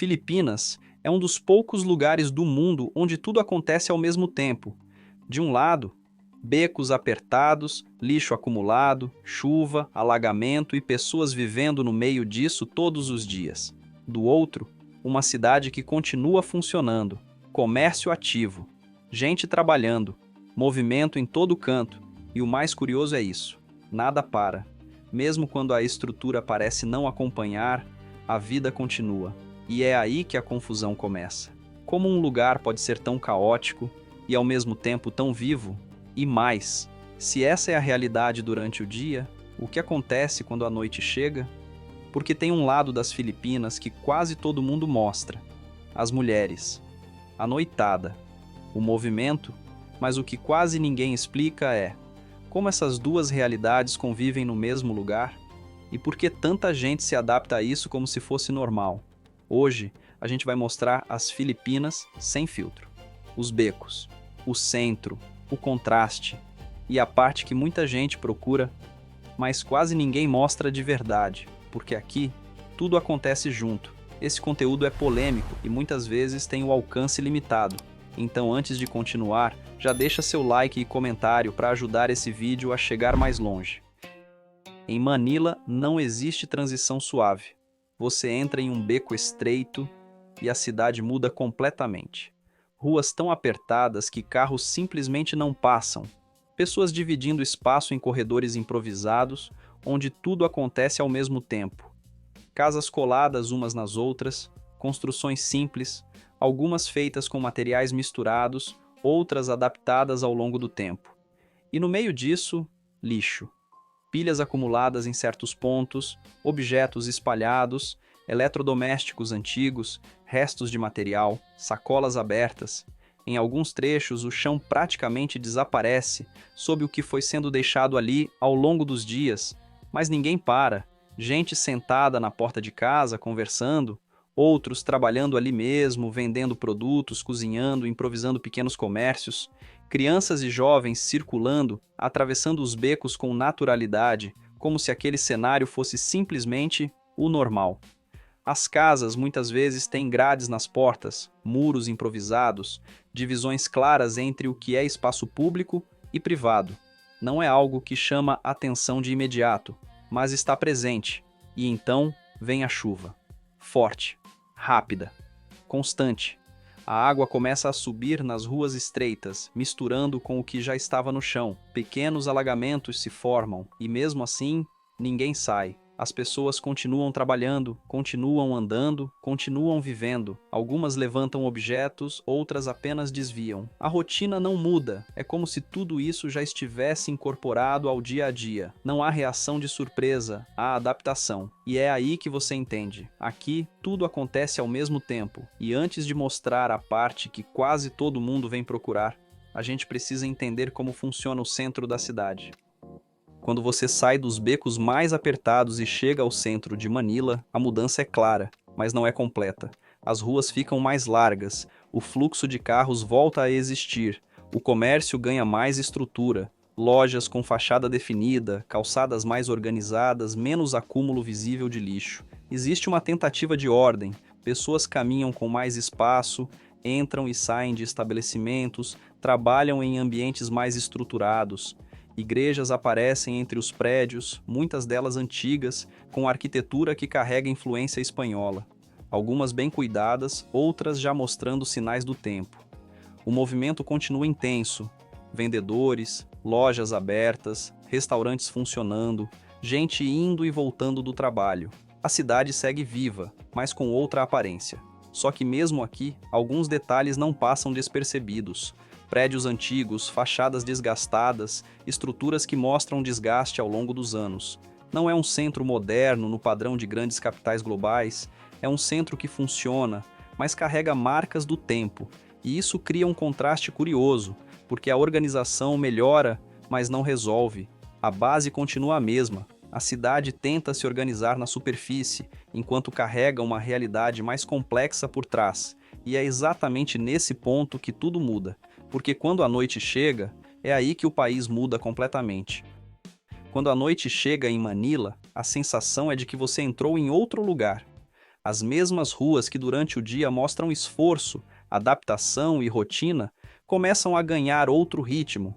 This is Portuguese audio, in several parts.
Filipinas é um dos poucos lugares do mundo onde tudo acontece ao mesmo tempo. De um lado, becos apertados, lixo acumulado, chuva, alagamento e pessoas vivendo no meio disso todos os dias. Do outro, uma cidade que continua funcionando, comércio ativo, gente trabalhando, movimento em todo canto. E o mais curioso é isso: nada para. Mesmo quando a estrutura parece não acompanhar, a vida continua. E é aí que a confusão começa. Como um lugar pode ser tão caótico e ao mesmo tempo tão vivo? E mais, se essa é a realidade durante o dia, o que acontece quando a noite chega? Porque tem um lado das Filipinas que quase todo mundo mostra: as mulheres, a noitada, o movimento, mas o que quase ninguém explica é como essas duas realidades convivem no mesmo lugar e por que tanta gente se adapta a isso como se fosse normal. Hoje, a gente vai mostrar as Filipinas sem filtro. Os becos, o centro, o contraste e a parte que muita gente procura, mas quase ninguém mostra de verdade, porque aqui tudo acontece junto. Esse conteúdo é polêmico e muitas vezes tem o alcance limitado. Então, antes de continuar, já deixa seu like e comentário para ajudar esse vídeo a chegar mais longe. Em Manila não existe transição suave. Você entra em um beco estreito e a cidade muda completamente. Ruas tão apertadas que carros simplesmente não passam. Pessoas dividindo espaço em corredores improvisados, onde tudo acontece ao mesmo tempo. Casas coladas umas nas outras, construções simples, algumas feitas com materiais misturados, outras adaptadas ao longo do tempo. E no meio disso, lixo. Pilhas acumuladas em certos pontos, objetos espalhados, eletrodomésticos antigos, restos de material, sacolas abertas. Em alguns trechos, o chão praticamente desaparece sob o que foi sendo deixado ali ao longo dos dias, mas ninguém para. Gente sentada na porta de casa, conversando, outros trabalhando ali mesmo, vendendo produtos, cozinhando, improvisando pequenos comércios. Crianças e jovens circulando, atravessando os becos com naturalidade, como se aquele cenário fosse simplesmente o normal. As casas muitas vezes têm grades nas portas, muros improvisados, divisões claras entre o que é espaço público e privado. Não é algo que chama atenção de imediato, mas está presente. E então vem a chuva. Forte, rápida, constante. A água começa a subir nas ruas estreitas, misturando com o que já estava no chão. Pequenos alagamentos se formam e, mesmo assim, ninguém sai. As pessoas continuam trabalhando, continuam andando, continuam vivendo. Algumas levantam objetos, outras apenas desviam. A rotina não muda, é como se tudo isso já estivesse incorporado ao dia a dia. Não há reação de surpresa, há adaptação. E é aí que você entende. Aqui, tudo acontece ao mesmo tempo. E antes de mostrar a parte que quase todo mundo vem procurar, a gente precisa entender como funciona o centro da cidade. Quando você sai dos becos mais apertados e chega ao centro de Manila, a mudança é clara, mas não é completa. As ruas ficam mais largas, o fluxo de carros volta a existir, o comércio ganha mais estrutura, lojas com fachada definida, calçadas mais organizadas, menos acúmulo visível de lixo. Existe uma tentativa de ordem, pessoas caminham com mais espaço, entram e saem de estabelecimentos, trabalham em ambientes mais estruturados. Igrejas aparecem entre os prédios, muitas delas antigas, com arquitetura que carrega influência espanhola. Algumas bem cuidadas, outras já mostrando sinais do tempo. O movimento continua intenso. Vendedores, lojas abertas, restaurantes funcionando, gente indo e voltando do trabalho. A cidade segue viva, mas com outra aparência. Só que mesmo aqui, alguns detalhes não passam despercebidos. Prédios antigos, fachadas desgastadas, estruturas que mostram desgaste ao longo dos anos. Não é um centro moderno no padrão de grandes capitais globais, é um centro que funciona, mas carrega marcas do tempo. E isso cria um contraste curioso, porque a organização melhora, mas não resolve. A base continua a mesma. A cidade tenta se organizar na superfície, enquanto carrega uma realidade mais complexa por trás. E é exatamente nesse ponto que tudo muda. Porque quando a noite chega, é aí que o país muda completamente. Quando a noite chega em Manila, a sensação é de que você entrou em outro lugar. As mesmas ruas que durante o dia mostram esforço, adaptação e rotina começam a ganhar outro ritmo.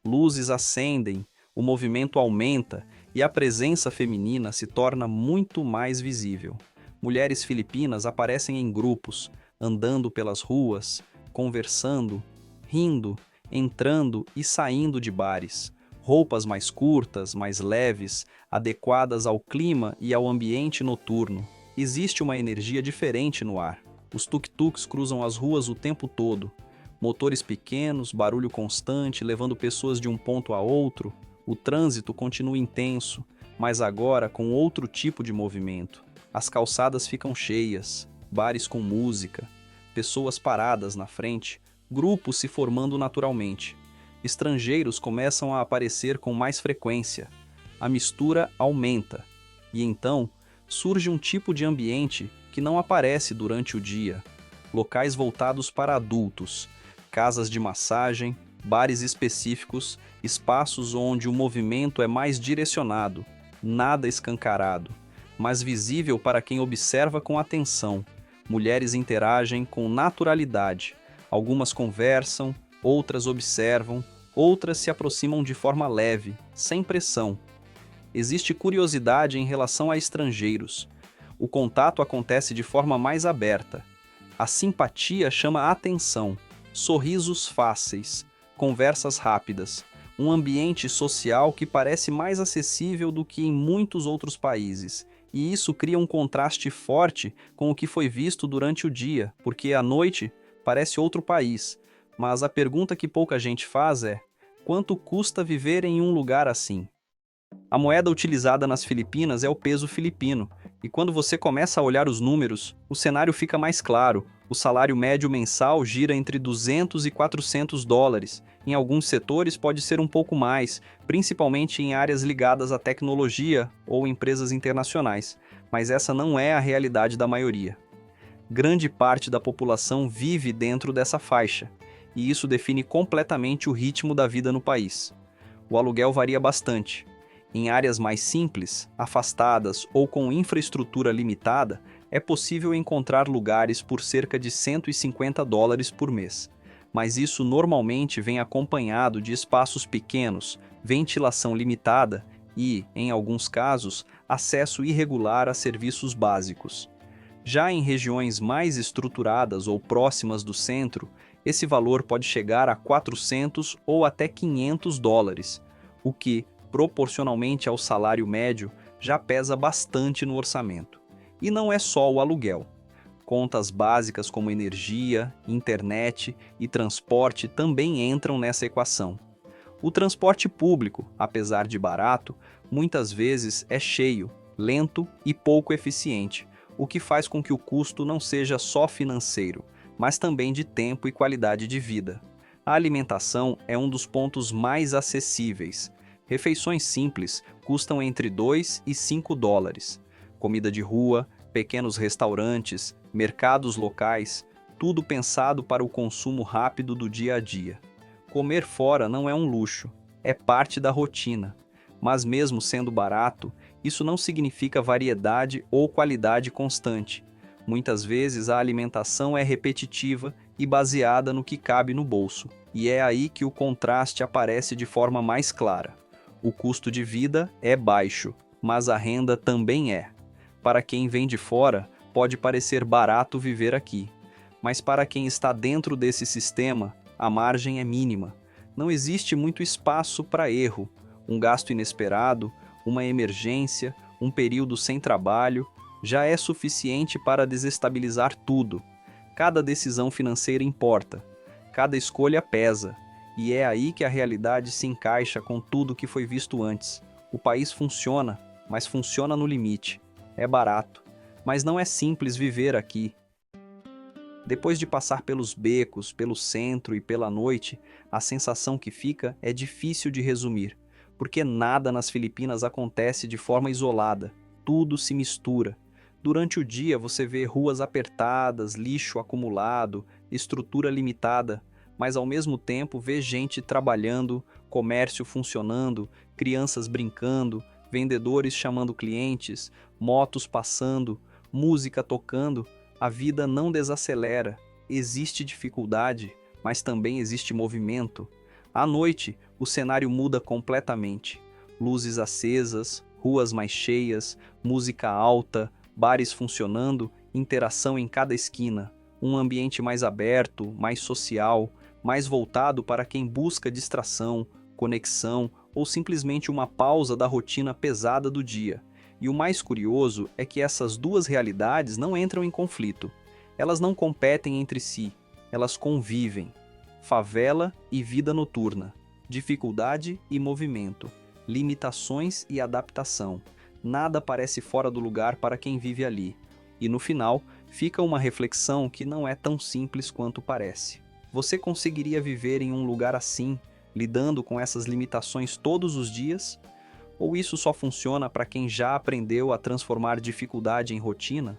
Luzes acendem, o movimento aumenta e a presença feminina se torna muito mais visível. Mulheres filipinas aparecem em grupos, andando pelas ruas, conversando, rindo, entrando e saindo de bares. Roupas mais curtas, mais leves, adequadas ao clima e ao ambiente noturno. Existe uma energia diferente no ar. Os tuk-tuks cruzam as ruas o tempo todo. Motores pequenos, barulho constante, levando pessoas de um ponto a outro. O trânsito continua intenso, mas agora com outro tipo de movimento. As calçadas ficam cheias, bares com música, pessoas paradas na frente, grupos se formando naturalmente. Estrangeiros começam a aparecer com mais frequência. A mistura aumenta. E então, surge um tipo de ambiente que não aparece durante o dia. Locais voltados para adultos, casas de massagem, bares específicos, espaços onde o movimento é mais direcionado, nada escancarado, mas visível para quem observa com atenção. Mulheres interagem com naturalidade. Algumas conversam, outras observam, outras se aproximam de forma leve, sem pressão. Existe curiosidade em relação a estrangeiros. O contato acontece de forma mais aberta. A simpatia chama a atenção. Sorrisos fáceis, conversas rápidas, um ambiente social que parece mais acessível do que em muitos outros países. E isso cria um contraste forte com o que foi visto durante o dia, porque à noite parece outro país. Mas a pergunta que pouca gente faz é: quanto custa viver em um lugar assim? A moeda utilizada nas Filipinas é o peso filipino, e quando você começa a olhar os números, o cenário fica mais claro. O salário médio mensal gira entre 200 e 400 dólares. Em alguns setores pode ser um pouco mais, principalmente em áreas ligadas à tecnologia ou empresas internacionais, mas essa não é a realidade da maioria. Grande parte da população vive dentro dessa faixa, e isso define completamente o ritmo da vida no país. O aluguel varia bastante. Em áreas mais simples, afastadas ou com infraestrutura limitada, é possível encontrar lugares por cerca de 150 dólares por mês. Mas isso normalmente vem acompanhado de espaços pequenos, ventilação limitada e, em alguns casos, acesso irregular a serviços básicos. Já em regiões mais estruturadas ou próximas do centro, esse valor pode chegar a 400 ou até 500 dólares, o que, proporcionalmente ao salário médio, já pesa bastante no orçamento. E não é só o aluguel. Contas básicas como energia, internet e transporte também entram nessa equação. O transporte público, apesar de barato, muitas vezes é cheio, lento e pouco eficiente, o que faz com que o custo não seja só financeiro, mas também de tempo e qualidade de vida. A alimentação é um dos pontos mais acessíveis. Refeições simples custam entre 2 e 5 dólares. Comida de rua, pequenos restaurantes, mercados locais, tudo pensado para o consumo rápido do dia a dia. Comer fora não é um luxo, é parte da rotina. Mas mesmo sendo barato, isso não significa variedade ou qualidade constante. Muitas vezes a alimentação é repetitiva e baseada no que cabe no bolso. E é aí que o contraste aparece de forma mais clara. O custo de vida é baixo, mas a renda também é. Para quem vem de fora, pode parecer barato viver aqui. Mas para quem está dentro desse sistema, a margem é mínima. Não existe muito espaço para erro. Um gasto inesperado, uma emergência, um período sem trabalho, já é suficiente para desestabilizar tudo. Cada decisão financeira importa. Cada escolha pesa. E é aí que a realidade se encaixa com tudo que foi visto antes. O país funciona, mas funciona no limite. É barato, mas não é simples viver aqui. Depois de passar pelos becos, pelo centro e pela noite, a sensação que fica é difícil de resumir, porque nada nas Filipinas acontece de forma isolada, tudo se mistura. Durante o dia você vê ruas apertadas, lixo acumulado, estrutura limitada, mas ao mesmo tempo vê gente trabalhando, comércio funcionando, crianças brincando, vendedores chamando clientes, motos passando, música tocando, a vida não desacelera. Existe dificuldade, mas também existe movimento. À noite, o cenário muda completamente. Luzes acesas, ruas mais cheias, música alta, bares funcionando, interação em cada esquina. Um ambiente mais aberto, mais social, mais voltado para quem busca distração, conexão ou simplesmente uma pausa da rotina pesada do dia. E o mais curioso é que essas duas realidades não entram em conflito. Elas não competem entre si, elas convivem. Favela e vida noturna, dificuldade e movimento, limitações e adaptação. Nada parece fora do lugar para quem vive ali. E no final, fica uma reflexão que não é tão simples quanto parece. Você conseguiria viver em um lugar assim, lidando com essas limitações todos os dias? Ou isso só funciona para quem já aprendeu a transformar dificuldade em rotina?